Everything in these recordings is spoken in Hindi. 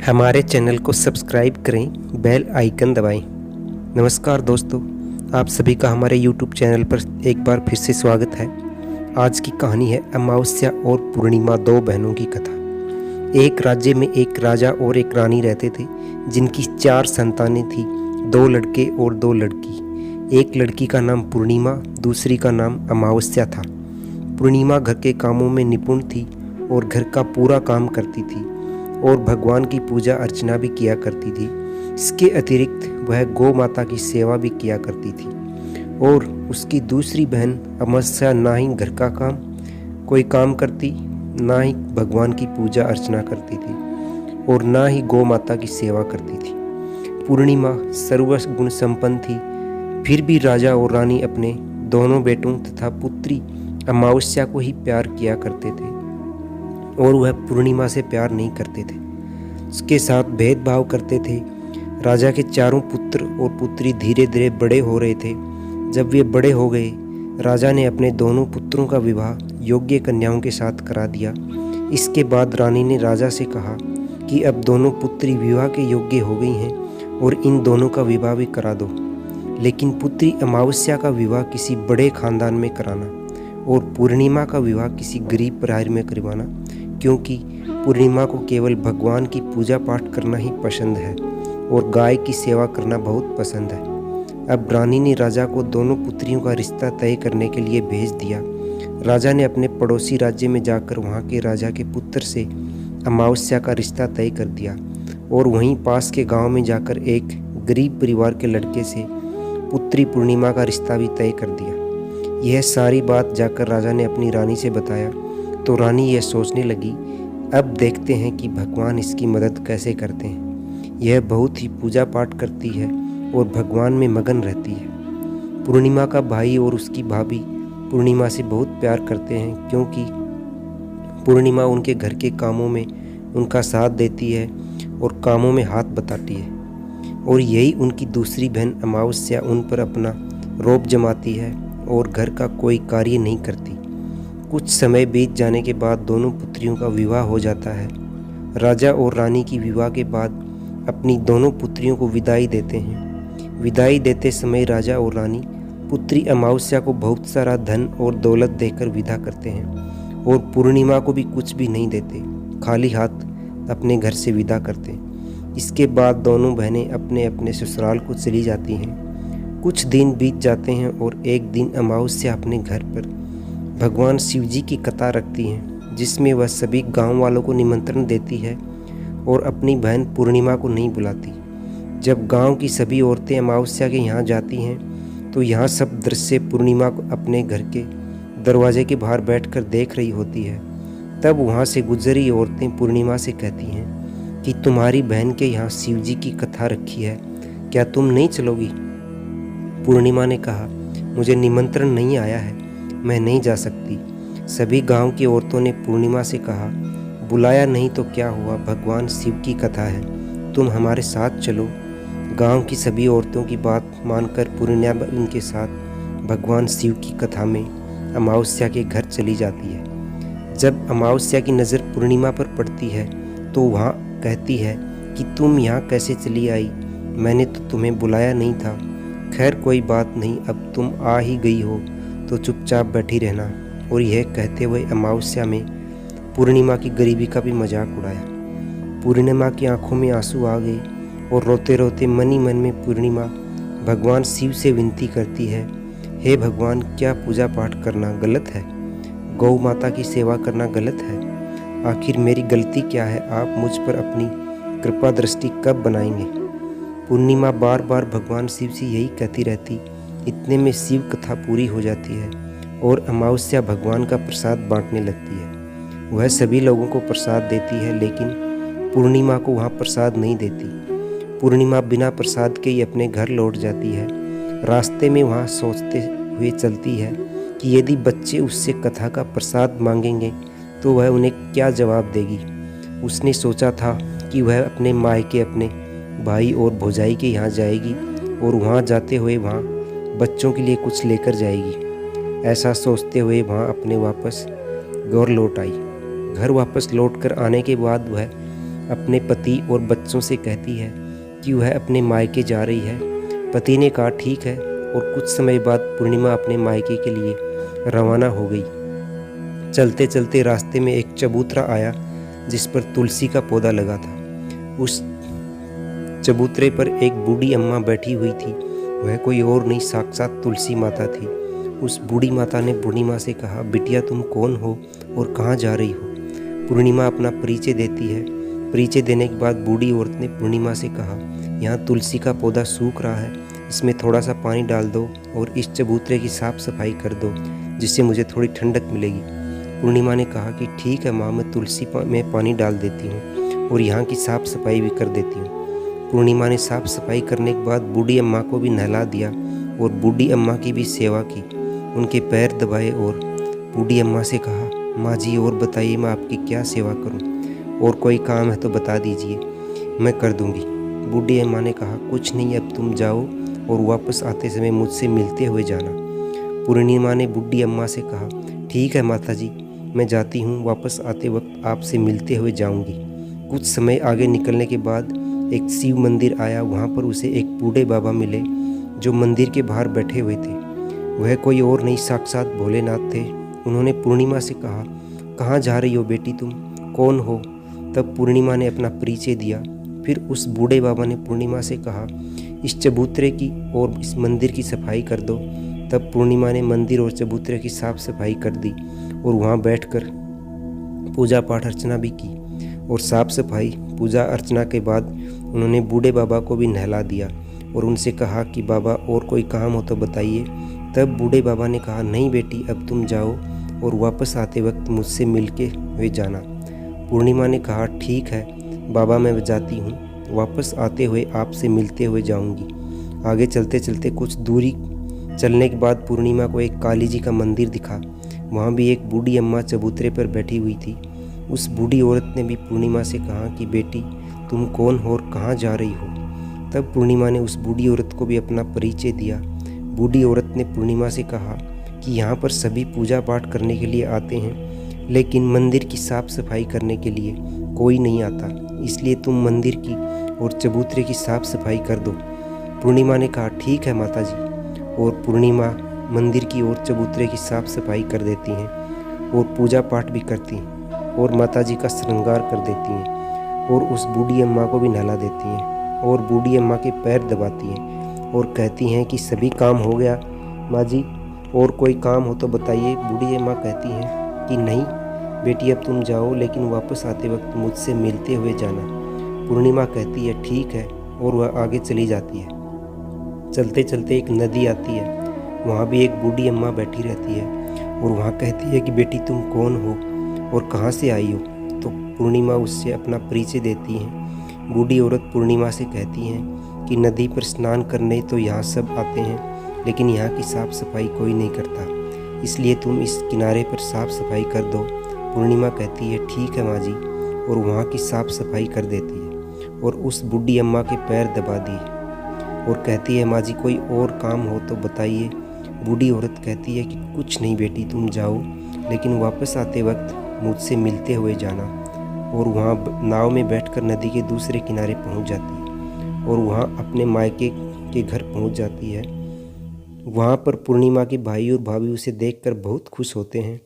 हमारे चैनल को सब्सक्राइब करें, बेल आइकन दबाएं। नमस्कार दोस्तों, आप सभी का हमारे YouTube चैनल पर एक बार फिर से स्वागत है। आज की कहानी है अमावस्या और पूर्णिमा, दो बहनों की कथा। एक राज्य में एक राजा और एक रानी रहते थे, जिनकी 4 संतानें थीं, 2 लड़के और 2 लड़की। एक लड़की का नाम पूर्णिमा, दूसरी का नाम अमावस्या था। पूर्णिमा घर के कामों में निपुण थी और घर का पूरा काम करती थी और भगवान की पूजा अर्चना भी किया करती थी। इसके अतिरिक्त वह गौ माता की सेवा भी किया करती थी। और उसकी दूसरी बहन अमावस्या ना ही घर का काम कोई काम करती, ना ही भगवान की पूजा अर्चना करती थी और ना ही गौ माता की सेवा करती थी। पूर्णिमा सर्वगुण संपन्न थी, फिर भी राजा और रानी अपने दोनों बेटों तथा पुत्री अमावस्या को ही प्यार किया करते थे और वह पूर्णिमा से प्यार नहीं करते थे, उसके साथ भेदभाव करते थे। राजा के चारों पुत्र और पुत्री धीरे धीरे बड़े हो रहे थे। जब वे बड़े हो गए, राजा ने अपने दोनों पुत्रों का विवाह योग्य कन्याओं के साथ करा दिया। इसके बाद रानी ने राजा से कहा कि अब दोनों पुत्री विवाह के योग्य हो गई हैं और इन दोनों का विवाह भी करा दो, लेकिन पुत्री अमावस्या का विवाह किसी बड़े खानदान में कराना और पूर्णिमा का विवाह किसी गरीब परिवार में करवाना, क्योंकि पूर्णिमा को केवल भगवान की पूजा पाठ करना ही पसंद है और गाय की सेवा करना बहुत पसंद है। अब रानी ने राजा को दोनों पुत्रियों का रिश्ता तय करने के लिए भेज दिया। राजा ने अपने पड़ोसी राज्य में जाकर वहाँ के राजा के पुत्र से अमावस्या का रिश्ता तय कर दिया और वहीं पास के गांव में जाकर एक गरीब परिवार के लड़के से पुत्री पूर्णिमा का रिश्ता भी तय कर दिया। यह सारी बात जाकर राजा ने अपनी रानी से बताया तो रानी यह सोचने लगी, अब देखते हैं कि भगवान इसकी मदद कैसे करते हैं। यह बहुत ही पूजा पाठ करती है और भगवान में मगन रहती है। पूर्णिमा का भाई और उसकी भाभी पूर्णिमा से बहुत प्यार करते हैं, क्योंकि पूर्णिमा उनके घर के कामों में उनका साथ देती है और कामों में हाथ बटाती है। और यही उनकी दूसरी बहन अमावस्या उन पर अपना रौब जमाती है और घर का कोई कार्य नहीं करती। कुछ समय बीत जाने के बाद दोनों पुत्रियों का विवाह हो जाता है। राजा और रानी की विवाह के बाद अपनी दोनों पुत्रियों को विदाई देते हैं। विदाई देते समय राजा और रानी पुत्री अमावस्या को बहुत सारा धन और दौलत देकर विदा करते हैं और पूर्णिमा को भी कुछ भी नहीं देते, खाली हाथ अपने घर से विदा करते हैं। इसके बाद दोनों बहनें अपने अपने ससुराल को चली जाती हैं। कुछ दिन बीत जाते हैं और एक दिन अमावस्या अपने घर पर भगवान शिव जी की कथा रखती हैं, जिसमें वह सभी गांव वालों को निमंत्रण देती है और अपनी बहन पूर्णिमा को नहीं बुलाती। जब गांव की सभी औरतें अमावस्या के यहाँ जाती हैं तो यहाँ सब दृश्य पूर्णिमा को अपने घर के दरवाजे के बाहर बैठकर देख रही होती है। तब वहाँ से गुजरी औरतें पूर्णिमा से कहती हैं कि तुम्हारी बहन के यहाँ शिव जी की कथा रखी है, क्या तुम नहीं चलोगी? पूर्णिमा ने कहा, मुझे निमंत्रण नहीं आया है, मैं नहीं जा सकती। सभी गांव की औरतों ने पूर्णिमा से कहा, बुलाया नहीं तो क्या हुआ, भगवान शिव की कथा है, तुम हमारे साथ चलो। गांव की सभी औरतों की बात मानकर पूर्णिमा उनके साथ भगवान शिव की कथा में अमावस्या के घर चली जाती है। जब अमावस्या की नज़र पूर्णिमा पर पड़ती है तो वहाँ कहती है कि तुम यहाँ कैसे चली आई, मैंने तो तुम्हें बुलाया नहीं था। खैर कोई बात नहीं, अब तुम आ ही गई हो तो चुपचाप बैठी रहना। और यह कहते हुए अमावस्या में पूर्णिमा की गरीबी का भी मजाक उड़ाया। पूर्णिमा की आंखों में आंसू आ गए और रोते रोते मन ही मन में पूर्णिमा भगवान शिव से विनती करती है, हे भगवान, क्या पूजा पाठ करना गलत है? गौ माता की सेवा करना गलत है? आखिर मेरी गलती क्या है? आप मुझ पर अपनी कृपा दृष्टि कब बनाएंगे? पूर्णिमा बार बार भगवान शिव से यही कहती रहती। इतने में शिव कथा पूरी हो जाती है और अमावस्या भगवान का प्रसाद बांटने लगती है। वह सभी लोगों को प्रसाद देती है, लेकिन पूर्णिमा को वहाँ प्रसाद नहीं देती। पूर्णिमा बिना प्रसाद के ही अपने घर लौट जाती है। रास्ते में वहाँ सोचते हुए चलती है कि यदि बच्चे उससे कथा का प्रसाद मांगेंगे तो वह उन्हें क्या जवाब देगी। उसने सोचा था कि वह अपने मायके अपने भाई और भौजाई के यहाँ जाएगी और वहाँ जाते हुए वहाँ बच्चों के लिए कुछ लेकर जाएगी। ऐसा सोचते हुए वहाँ अपने वापस घर लौट आई। घर वापस लौट कर आने के बाद वह अपने पति और बच्चों से कहती है कि वह अपने मायके जा रही है। पति ने कहा ठीक है, और कुछ समय बाद पूर्णिमा अपने मायके के लिए रवाना हो गई। चलते चलते रास्ते में एक चबूतरा आया जिस पर तुलसी का पौधा लगा था। उस चबूतरे पर एक बूढ़ी अम्मा बैठी हुई थी। वह कोई और नहीं, साक्षात तुलसी माता थी। उस बूढ़ी माता ने पूर्णिमा से कहा, बिटिया तुम कौन हो और कहाँ जा रही हो? पूर्णिमा अपना परिचय देती है। परिचय देने के बाद बूढ़ी औरत ने पूर्णिमा से कहा, यहाँ तुलसी का पौधा सूख रहा है, इसमें थोड़ा सा पानी डाल दो और इस चबूतरे की साफ सफाई कर दो, जिससे मुझे थोड़ी ठंडक मिलेगी। पूर्णिमा ने कहा कि ठीक है माँ, मैं तुलसी में पानी डाल देती हूँ और यहाँ की साफ सफाई भी कर देती हूँ। पूर्णिमा ने साफ सफाई करने के बाद बूढ़ी अम्मा को भी नहला दिया और बूढ़ी अम्मा की भी सेवा की, उनके पैर दबाए और बूढ़ी अम्मा से कहा, माँ जी और बताइए मैं आपकी क्या सेवा करूँ, और कोई काम है तो बता दीजिए, मैं कर दूँगी। बूढ़ी अम्मा ने कहा, कुछ नहीं, अब तुम जाओ और वापस आते समय मुझसे मिलते हुए जाना। पूर्णिमा ने बूढ़ी अम्मा से कहा, ठीक है माता जी, मैं जाती हूँ, वापस आते वक्त आपसे मिलते हुए जाऊँगी। कुछ समय आगे निकलने के बाद एक शिव मंदिर आया। वहाँ पर उसे एक बूढ़े बाबा मिले जो मंदिर के बाहर बैठे हुए थे। वह कोई और नहीं, साक्षात भोलेनाथ थे। उन्होंने पूर्णिमा से कहा, कहाँ जा रही हो बेटी, तुम कौन हो? तब पूर्णिमा ने अपना परिचय दिया। फिर उस बूढ़े बाबा ने पूर्णिमा से कहा, इस चबूतरे की और इस मंदिर की सफाई कर दो। तब पूर्णिमा ने मंदिर और चबूतरे की साफ सफाई कर दी और वहाँ बैठकर पूजा पाठ अर्चना भी की। और साफ सफाई पूजा अर्चना के बाद उन्होंने बूढ़े बाबा को भी नहला दिया और उनसे कहा कि बाबा और कोई काम हो तो बताइए। तब बूढ़े बाबा ने कहा, नहीं बेटी, अब तुम जाओ और वापस आते वक्त मुझसे मिलके हुए जाना। पूर्णिमा ने कहा, ठीक है बाबा, मैं जाती हूँ, वापस आते हुए आपसे मिलते हुए जाऊँगी। आगे चलते चलते कुछ दूरी चलने के बाद पूर्णिमा को एक काली जी का मंदिर दिखा। वहाँ भी एक बूढ़ी अम्मा चबूतरे पर बैठी हुई थी। उस बूढ़ी औरत ने भी पूर्णिमा से कहा कि बेटी तुम कौन हो और कहाँ जा रही हो? तब पूर्णिमा ने उस बूढ़ी औरत को भी अपना परिचय दिया। बूढ़ी औरत ने पूर्णिमा से कहा कि यहाँ पर सभी पूजा पाठ करने के लिए आते हैं, लेकिन मंदिर की साफ सफाई करने के लिए कोई नहीं आता, इसलिए तुम मंदिर की और चबूतरे की साफ सफाई कर दो। पूर्णिमा ने कहा, ठीक है माता जी। और पूर्णिमा मंदिर की और चबूतरे की साफ सफाई कर देती हैं और पूजा पाठ भी करती हैं और माता जी का श्रृंगार कर देती हैं और उस बूढ़ी अम्मा को भी नहला देती हैं और बूढ़ी अम्मा के पैर दबाती हैं और कहती हैं कि सभी काम हो गया माँ जी, और कोई काम हो तो बताइए। बूढ़ी अम्मा कहती हैं कि नहीं बेटी, अब तुम जाओ, लेकिन वापस आते वक्त मुझसे मिलते हुए जाना। पूर्णिमा कहती है ठीक है, और वह आगे चली जाती है। चलते चलते एक नदी आती है। वहाँ भी एक बूढ़ी अम्मा बैठी रहती है और वहाँ कहती है कि बेटी तुम कौन हो और कहाँ से आई हो? तो पूर्णिमा उससे अपना परिचय देती हैं। बूढ़ी औरत पूर्णिमा से कहती हैं कि नदी पर स्नान करने तो यहाँ सब आते हैं, लेकिन यहाँ की साफ़ सफाई कोई नहीं करता, इसलिए तुम इस किनारे पर साफ़ सफाई कर दो। पूर्णिमा कहती है ठीक है माँ जी, और वहाँ की साफ़ सफाई कर देती है और उस बूढ़ी अम्मा के पैर दबा दिए और कहती है माँ जी कोई और काम हो तो बताइए। बूढ़ी औरत कहती है कि कुछ नहीं बेटी, तुम जाओ, लेकिन वापस आते वक्त मुझसे मिलते हुए जाना। और वहाँ नाव में बैठकर नदी के दूसरे किनारे पहुँच जाती है और वहाँ अपने मायके के घर पहुँच जाती है। वहाँ पर पूर्णिमा के भाई और भाभी उसे देखकर बहुत खुश होते हैं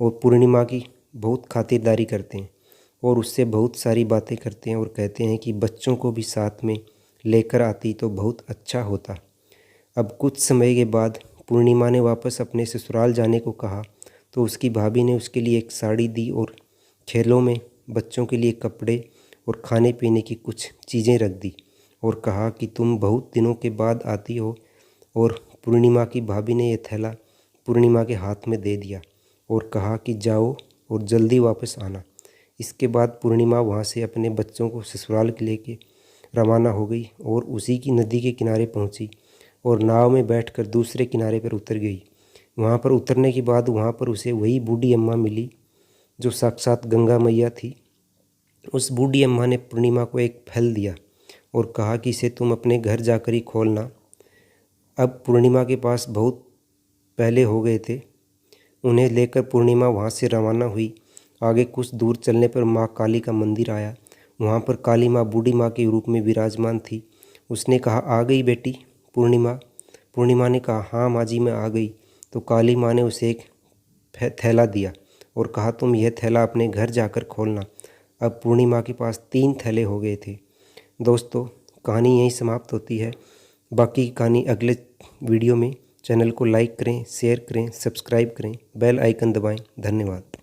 और पूर्णिमा की बहुत खातिरदारी करते हैं और उससे बहुत सारी बातें करते हैं और कहते हैं कि बच्चों को भी साथ में लेकर आती तो बहुत अच्छा होता। अब कुछ समय के बाद पूर्णिमा ने वापस अपने ससुराल जाने को कहा तो उसकी भाभी ने उसके लिए एक साड़ी दी और खेलों में बच्चों के लिए कपड़े और खाने पीने की कुछ चीज़ें रख दी और कहा कि तुम बहुत दिनों के बाद आती हो। और पूर्णिमा की भाभी ने यह थैला पूर्णिमा के हाथ में दे दिया और कहा कि जाओ और जल्दी वापस आना। इसके बाद पूर्णिमा वहाँ से अपने बच्चों को ससुराल के लेके रवाना हो गई और उसी की नदी के किनारे पहुँची और नाव में बैठकर दूसरे किनारे पर उतर गई। वहाँ पर उतरने के बाद वहाँ पर उसे वही बूढ़ी अम्मा मिली जो साक्षात गंगा मैया थी। उस बूढ़ी अम्मा ने पूर्णिमा को एक फल दिया और कहा कि इसे तुम अपने घर जाकर ही खोलना। अब पूर्णिमा के पास बहुत पहले हो गए थे। उन्हें लेकर पूर्णिमा वहाँ से रवाना हुई। आगे कुछ दूर चलने पर माँ काली का मंदिर आया वहाँ पर काली माँ बूढ़ी माँ के रूप में विराजमान थी। उसने कहा, आ गई बेटी पूर्णिमा। पूर्णिमा ने कहा, हाँ माँ जी मैं आ गई। तो काली माँ ने उसे एक थैला दिया और कहा, तुम यह थैला अपने घर जाकर खोलना। अब पूर्णिमा के पास 3 थैले हो गए थे। दोस्तों, कहानी यहीं समाप्त होती है। बाकी की कहानी अगले वीडियो में। चैनल को लाइक करें, शेयर करें, सब्सक्राइब करें, बेल आइकन दबाएं। धन्यवाद।